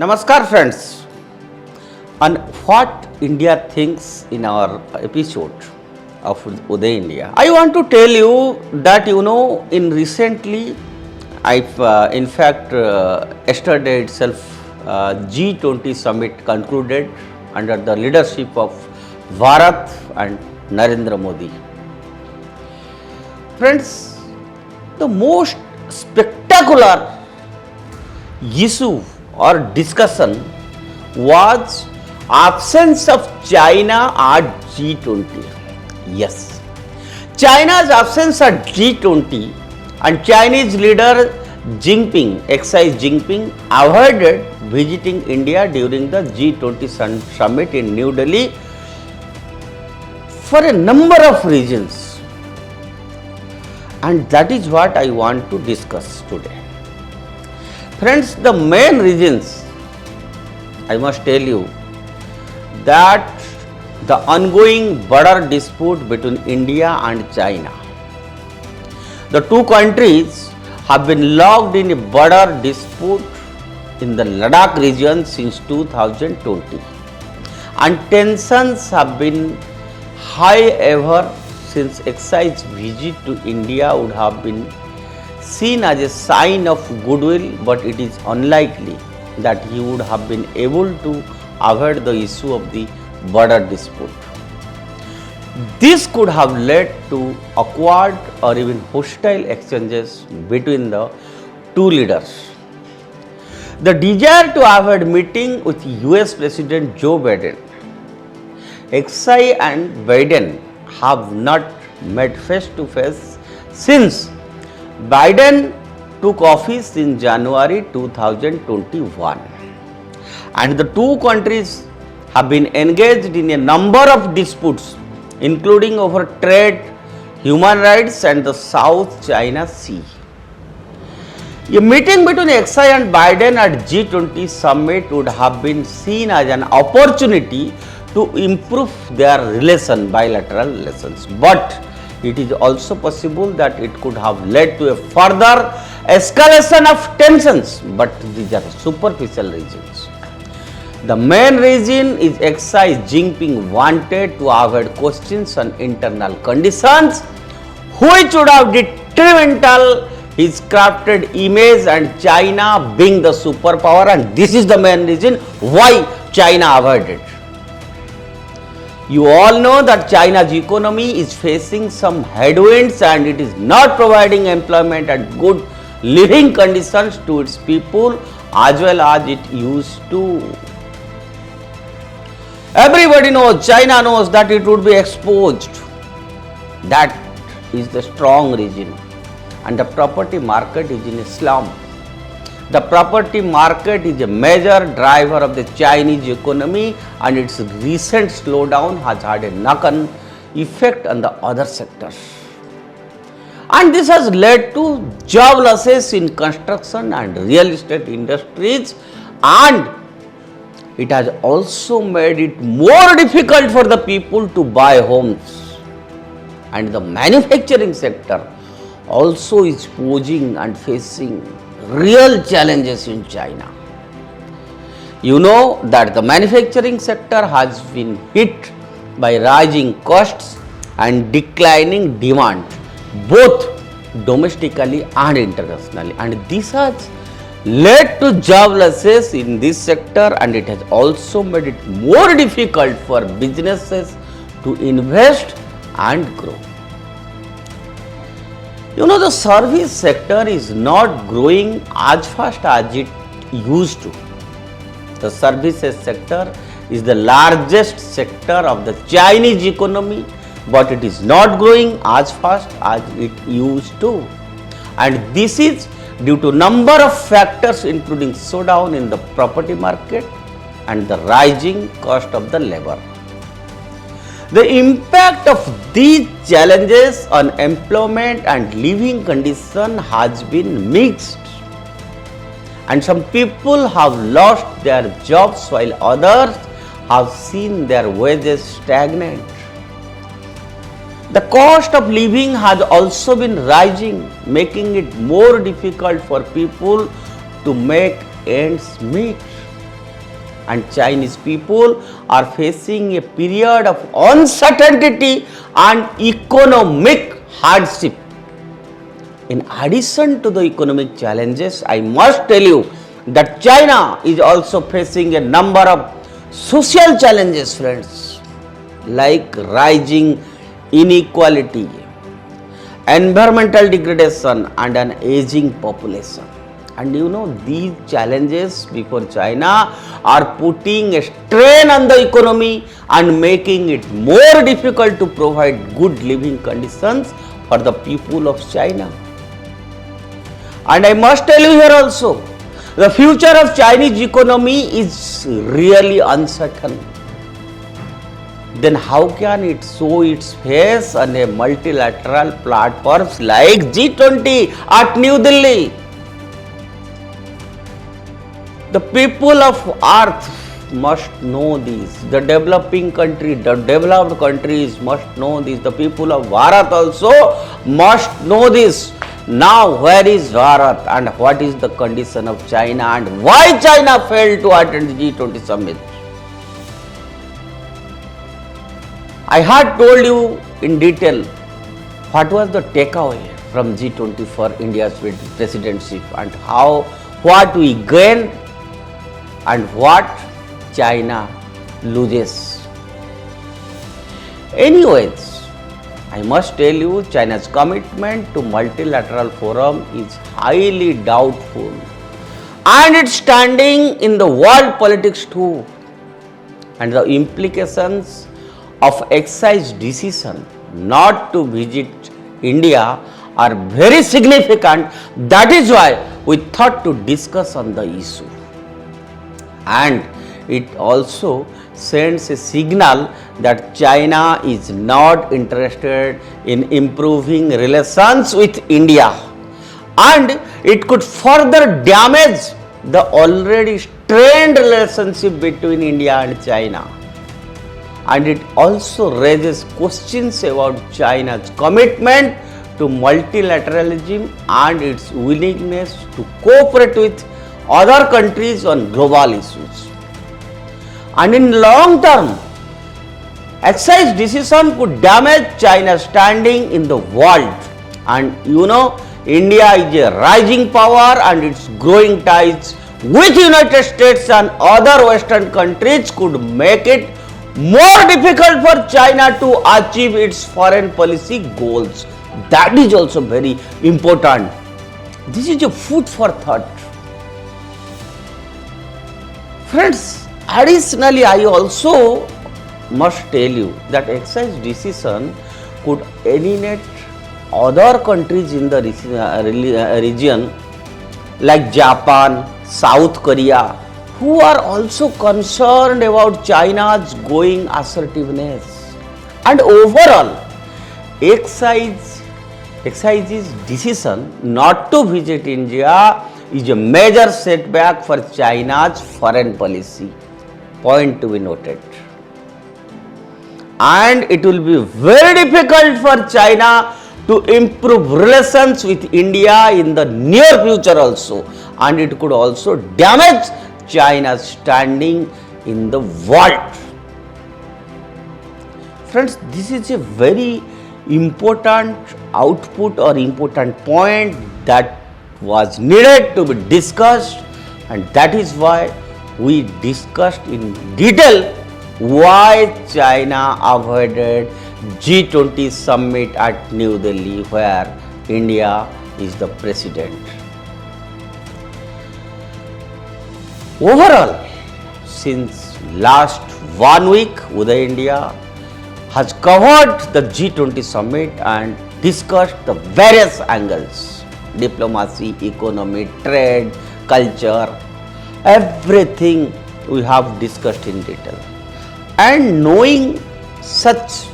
Namaskar friends, on what India thinks in our episode of Uday India. I want to tell you that in recently, yesterday itself G20 summit concluded under the leadership of Bharat and Narendra Modi. Friends, the most spectacular issue or discussion was absence of China at G20. Yes, China's absence at G20 and Chinese leader Xi Jinping avoided visiting India during the G20 summit in New Delhi for a number of reasons, and that is what I want to discuss today. Friends, the main reasons I must tell you that the ongoing border dispute between India and China. The two countries have been locked in a border dispute in the Ladakh region since 2020, and tensions have been high ever since Xi's visit to India would have been seen as a sign of goodwill, but it is unlikely that he would have been able to avoid the issue of the border dispute. This could have led to awkward or even hostile exchanges between the two leaders. The desire to avoid meeting with US President Joe Biden. Xi and Biden have not met face to face since Biden took office in January 2021, and the two countries have been engaged in a number of disputes, including over trade, human rights and the South China Sea. A meeting between Xi and Biden at G20 summit would have been seen as an opportunity to improve their bilateral relations, but it is also possible that it could have led to a further escalation of tensions, but these are superficial reasons. The main reason is Xi Jinping wanted to avoid questions on internal conditions, which would have detrimental his crafted image and China being the superpower, and this is the main reason why China avoided. You all know that China's economy is facing some headwinds and it is not providing employment and good living conditions to its people as well as it used to. Everybody knows, China knows that it would be exposed. That is the strong reason. And the property market is in a slump. The property market is a major driver of the Chinese economy, and its recent slowdown has had a knock-on effect on the other sectors. And this has led to job losses in construction and real estate industries, and it has also made it more difficult for the people to buy homes. And the manufacturing sector also is posing and facing real challenges in China. You know that the manufacturing sector has been hit by rising costs and declining demand, both domestically and internationally, and this has led to job losses in this sector, and it has also made it more difficult for businesses to invest and grow. You know, the service sector is not growing as fast as it used to. The services sector is the largest sector of the Chinese economy, but it is not growing as fast as it used to. And this is due to number of factors, including slowdown in the property market and the rising cost of the labor. The impact of these challenges on employment and living condition has been mixed, and some people have lost their jobs while others have seen their wages stagnate. The cost of living has also been rising, making it more difficult for people to make ends meet. and Chinese people are facing a period of uncertainty and economic hardship. In addition to the economic challenges, I must tell you that China is also facing a number of social challenges, friends, like rising inequality, environmental degradation, and an aging population. And you know, these challenges before China are putting a strain on the economy and making it more difficult to provide good living conditions for the people of China. And I must tell you here also, the future of Chinese economy is really uncertain. Then how can it show its face on a multilateral platforms like G20 at New Delhi? The people of earth must know this. The developed countries must know this. The people of Bharat also must know this. Now, where is Bharat and what is the condition of China and why China failed to attend the G20 summit? I had told you in detail what was the takeaway from G20 for India's presidency and what we gained and what China loses. Anyways, I must tell you, China's commitment to multilateral forum is highly doubtful, and its standing in the world politics too, and the implications of Xi's decision not to visit India are very significant. That is why we thought to discuss on the issue. And it also sends a signal that China is not interested in improving relations with India, and it could further damage the already strained relationship between India and China. And it also raises questions about China's commitment to multilateralism and its willingness to cooperate with other countries on global issues. And in long term, Xi's decision could damage China's standing in the world. And you know, India is a rising power, and its growing ties with United States and other Western countries could make it more difficult for China to achieve its foreign policy goals. That is also very important. This is a food for thought. Friends, additionally, I also must tell you that Xi's decision could alienate other countries in the region like Japan, South Korea, who are also concerned about China's growing assertiveness. And overall, Xi's decision not to visit India is a major setback for China's foreign policy. Point to be noted. And it will be very difficult for China to improve relations with India in the near future also, and it could also damage China's standing in the world. Friends, this is a very important output or important point that was needed to be discussed, and that is why we discussed in detail why China avoided G20 summit at New Delhi, where India is the president. Overall, since last 1 week, Uday India has covered the G20 summit and discussed the various angles: diplomacy, economy, trade, culture, everything we have discussed in detail. And knowing such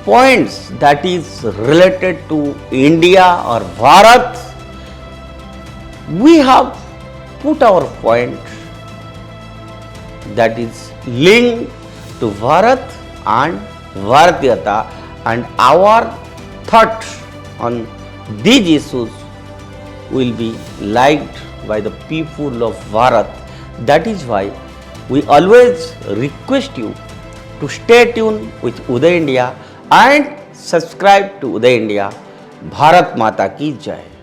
points that is related to India or Bharat, we have put our point that is linked to Bharat and Bharatiyata, and our thought on these issues will be liked by the people of Bharat. That is why We always request you to stay tuned with Uday India and subscribe to Uday India. Bharat Mata ki Jai.